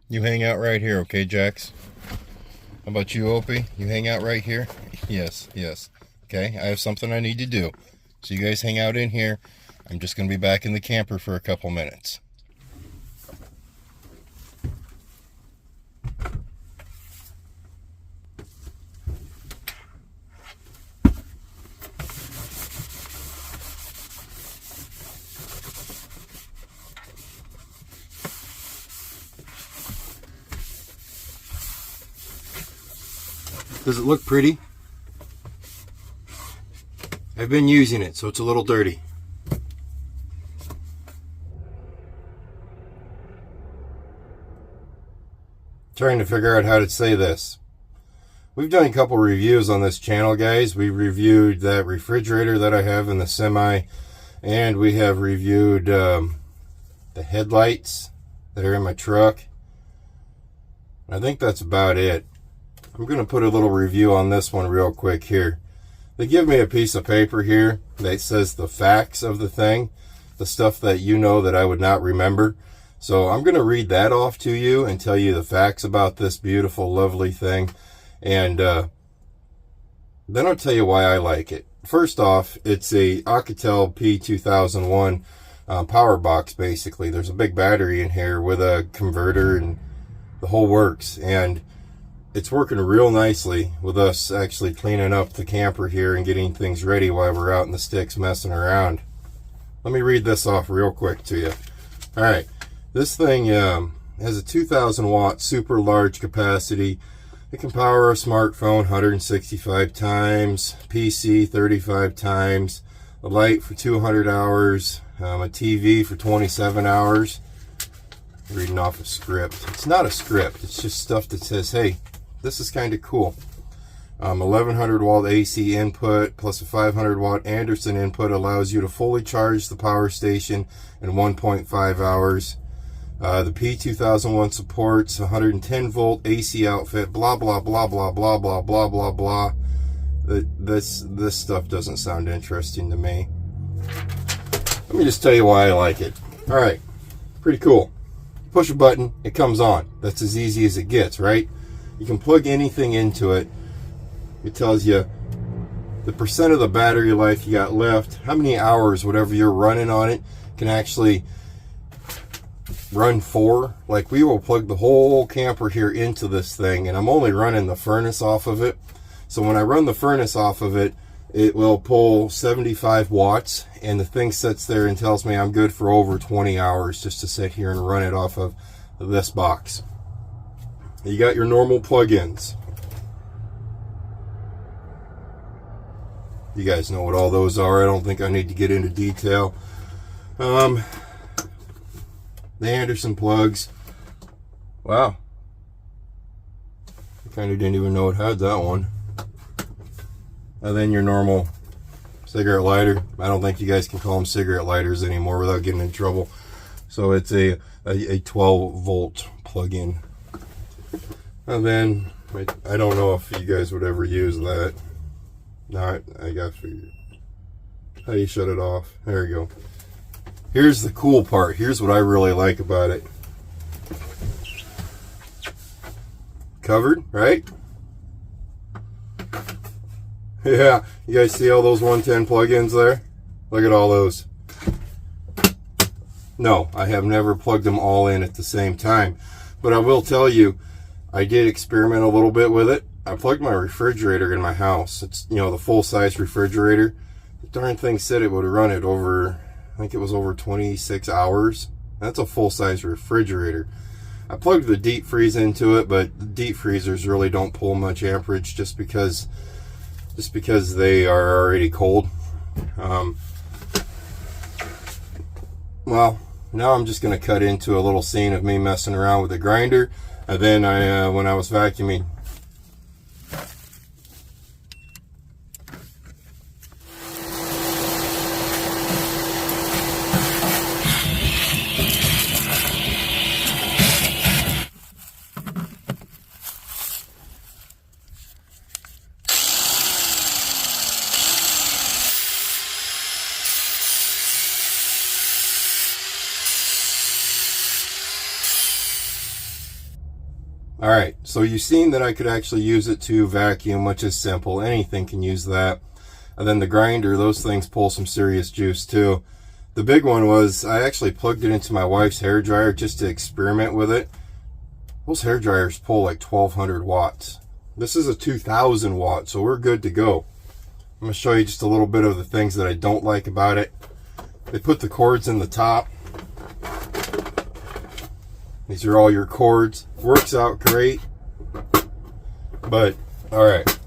You hang out right here, okay, Jax? How about you, Opie? You hang out right here? Yes, yes. Okay, I have something I need to do. So you guys hang out in here. I'm just going to be back in the camper for a couple minutes. Does it look pretty? I've been using it, so it's a little dirty. Trying to figure out how to say this. We've done a couple reviews on this channel, guys. We reviewed that refrigerator that I have in the semi, and we have reviewed the headlights that are in my truck. I think that's about it. I'm going to put a little review on this one real quick here. They give me a piece of paper here that says the facts of the thing, the stuff that you know that I would not remember. So I'm going to read that off to you and tell you the facts about this beautiful, lovely thing. And then I'll tell you why I like it. First off, it's a Oukitel P2001 power box, basically. There's a big battery in here with a converter and the whole works. And it's working real nicely with us actually cleaning up the camper here and getting things ready while we're out in the sticks messing around. Let me read this off real quick to you. All right, this thing has a 2,000 watt super large capacity. It can power a smartphone 165 times, PC 35 times, a light for 200 hours, a TV for 27 hours. Reading off a script. It's not a script, it's just stuff that says, hey, this is kind of cool. 1100 watt AC input plus a 500 watt Anderson input allows you to fully charge the power station in 1.5 hours. The P2001 supports 110 volt AC outfit, blah, blah, blah, blah, blah, blah, blah, blah, blah. This stuff doesn't sound interesting to me. Let me just tell you why I like it. All right, pretty cool. Push a button, it comes on. That's as easy as it gets, right? You can plug anything into it. It tells you the percent of the battery life you got left, how many hours, whatever you're running on it, can actually run for. Like, we will plug the whole camper here into this thing, and I'm only running the furnace off of it. So when I run the furnace off of it, it will pull 75 watts, and the thing sits there and tells me I'm good for over 20 hours just to sit here and run it off of this box. You got your normal plug-ins. You guys know what all those are. I don't think I need to get into detail. The Anderson plugs. Wow. I kind of didn't even know it had that one. And then your normal cigarette lighter. I don't think you guys can call them cigarette lighters anymore without getting in trouble. So it's a 12 volt plug-in. And then, I don't know if you guys would ever use that. No, I got to figure. How do you shut it off? There you go. Here's the cool part. Here's what I really like about it. Covered, right? Yeah, you guys see all those 110 plug-ins there? Look at all those. No, I have never plugged them all in at the same time. But I will tell you, I did experiment a little bit with it. I plugged my refrigerator in my house. It's, you know, the full-size refrigerator. The darn thing said it would run it over, I think it was over 26 hours. That's a full-size refrigerator. I plugged the deep freeze into it, but the deep freezers really don't pull much amperage just because they are already cold. Well, now I'm just going to cut into a little scene of me messing around with the grinder. And then when I was vacuuming, Alright, so you've seen that I could actually use it to vacuum, which is simple. Anything can use that. And then the grinder, those things pull some serious juice too. The big one was I actually plugged it into my wife's hair dryer just to experiment with it. Those hair dryers pull like 1200 watts. This is a 2000 watt, so we're good to go. I'm going to show you just a little bit of the things that I don't like about it. They put the cords in the top. These are all your cords. Works out great. But, alright.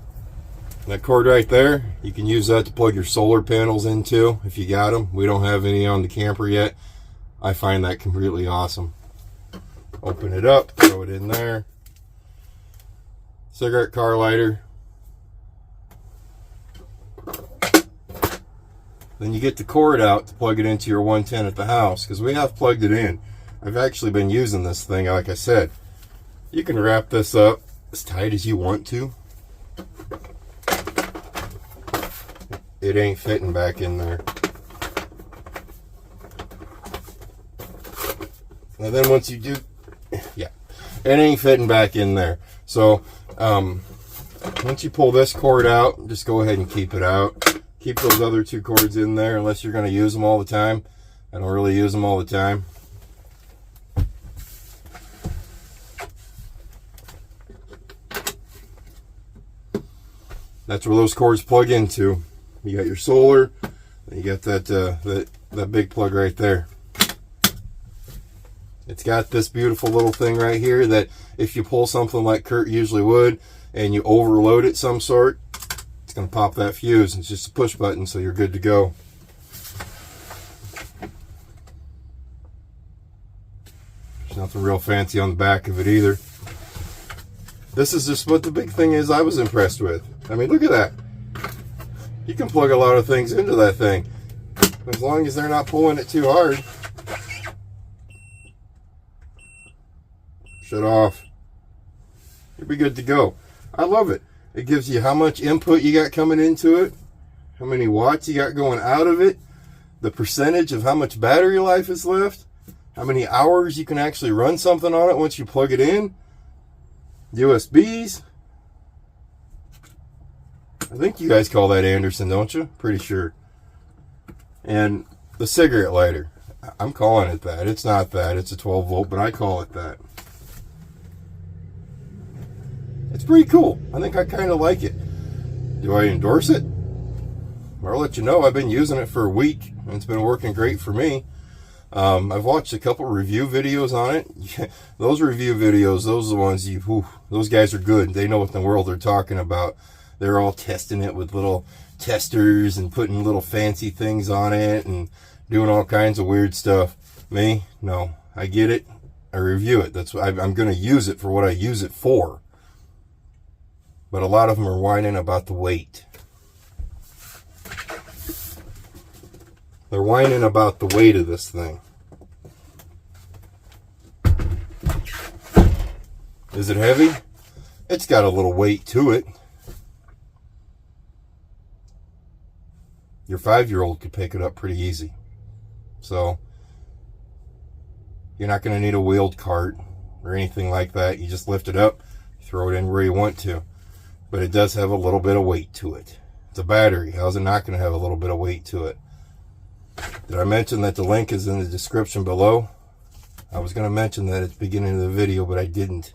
That cord right there, you can use that to plug your solar panels into if you got them. We don't have any on the camper yet. I find that completely awesome. Open it up, throw it in there. Cigarette car lighter. Then you get the cord out to plug it into your 110 at the house, because we have plugged it in. I've actually been using this thing, like I said. You can wrap this up as tight as you want to. It ain't fitting back in there. And then once you do, yeah, it ain't fitting back in there. So, once you pull this cord out, just go ahead and keep it out. Keep those other two cords in there unless you're going to use them all the time. I don't really use them all the time. That's where those cords plug into. You got your solar, and you got that big plug right there. It's got this beautiful little thing right here that if you pull something like Kurt usually would, and you overload it some sort, it's going to pop that fuse. It's just a push button, so you're good to go. There's nothing real fancy on the back of it either. This is just what the big thing is I was impressed with. I mean, look at that. You can plug a lot of things into that thing, as long as they're not pulling it too hard. Shut off. You'll be good to go. I love it. It gives you how much input you got coming into it, how many watts you got going out of it, the percentage of how much battery life is left, how many hours you can actually run something on it once you plug it in, USBs. I think you guys call that Anderson, don't you? Pretty sure. And the cigarette lighter. I'm calling it that. It's not that. It's a 12 volt, but I call it that. It's pretty cool. I think I kind of like it. Do I endorse it? Well, I'll let you know. I've been using it for a week, and it's been working great for me. I've watched a couple review videos on it. Those review videos, those are the ones those guys are good. They know what in the world they're talking about. They're all testing it with little testers and putting little fancy things on it and doing all kinds of weird stuff. Me? No. I get it. I review it. That's what I'm going to use it for what I use it for. But a lot of them are whining about the weight. They're whining about the weight of this thing. Is it heavy? It's got a little weight to it. Your 5-year-old could pick it up pretty easy. So, you're not going to need a wheeled cart or anything like that. You just lift it up, throw it in where you want to. But it does have a little bit of weight to it. It's a battery. How's it not going to have a little bit of weight to it? Did I mention that the link is in the description below? I was going to mention that at the beginning of the video, but I didn't.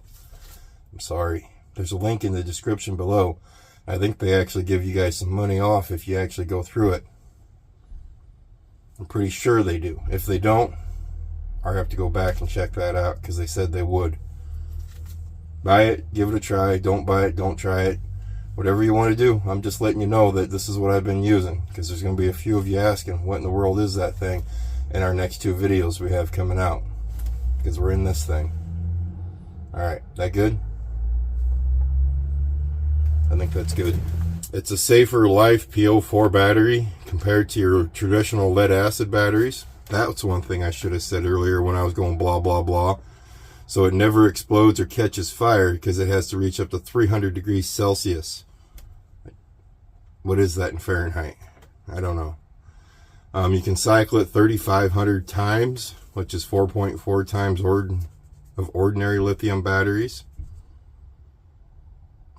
I'm sorry. There's a link in the description below. I think they actually give you guys some money off if you actually go through it. I'm pretty sure they do. If they don't, I have to go back and check that out because they said they would. Buy it, give it a try. Don't buy it, don't try it. Whatever you want to do. I'm just letting you know that this is what I've been using, because there's going to be a few of you asking what in the world is that thing in our next 2 videos we have coming out, because we're in this thing. Alright, that good? I think that's good. It's a safer life PO4 battery compared to your traditional lead acid batteries. That's one thing I should have said earlier when I was going blah blah blah. So it never explodes or catches fire because it has to reach up to 300 degrees Celsius. What is that in Fahrenheit? I don't know. You can cycle it 3,500 times, which is 4.4 times of ordinary lithium batteries.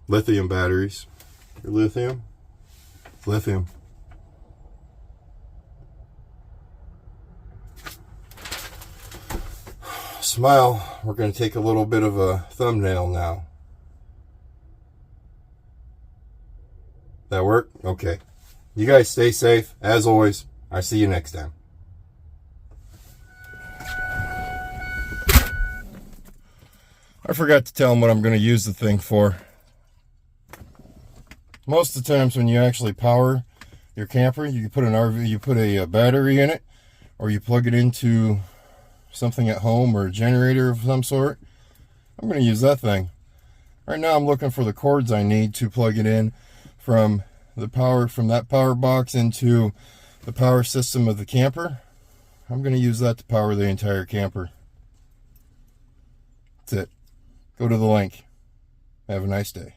Lithium batteries. Lithium? Lithium. Smile. We're going to take a little bit of a thumbnail now. That work? Okay. You guys stay safe. As always, I'll see you next time. I forgot to tell them what I'm going to use the thing for. Most of the times when you actually power your camper, you put an RV, you put a battery in it, or you plug it into something at home or a generator of some sort. I'm going to use that thing. Right now I'm looking for the cords I need to plug it in from the power, from that power box into the power system of the camper. I'm going to use that to power the entire camper. That's it. Go to the link. Have a nice day.